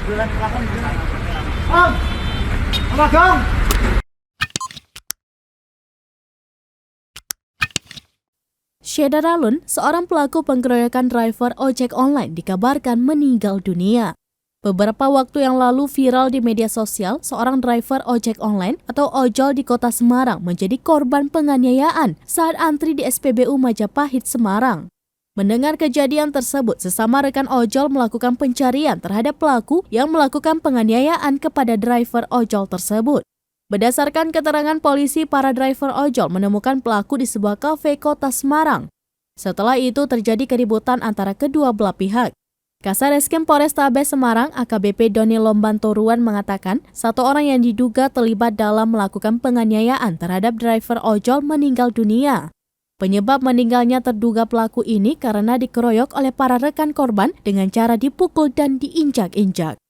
Bulan belakang gimana? Om! Om Agong! Syeda Ralun, seorang pelaku pengeroyokan driver ojek online, dikabarkan meninggal dunia. Beberapa waktu yang lalu viral di media sosial, seorang driver ojek online atau ojol di kota Semarang menjadi korban penganiayaan saat antri di SPBU Majapahit, Semarang. Mendengar kejadian tersebut, sesama rekan ojol melakukan pencarian terhadap pelaku yang melakukan penganiayaan kepada driver ojol tersebut. Berdasarkan keterangan polisi, para driver ojol menemukan pelaku di sebuah kafe kota Semarang. Setelah itu terjadi keributan antara kedua belah pihak. Kasareskrim Polrestabes Semarang AKBP Doni Lombantoruan mengatakan satu orang yang diduga terlibat dalam melakukan penganiayaan terhadap driver ojol meninggal dunia. Penyebab meninggalnya terduga pelaku ini karena dikeroyok oleh para rekan korban dengan cara dipukul dan diinjak-injak.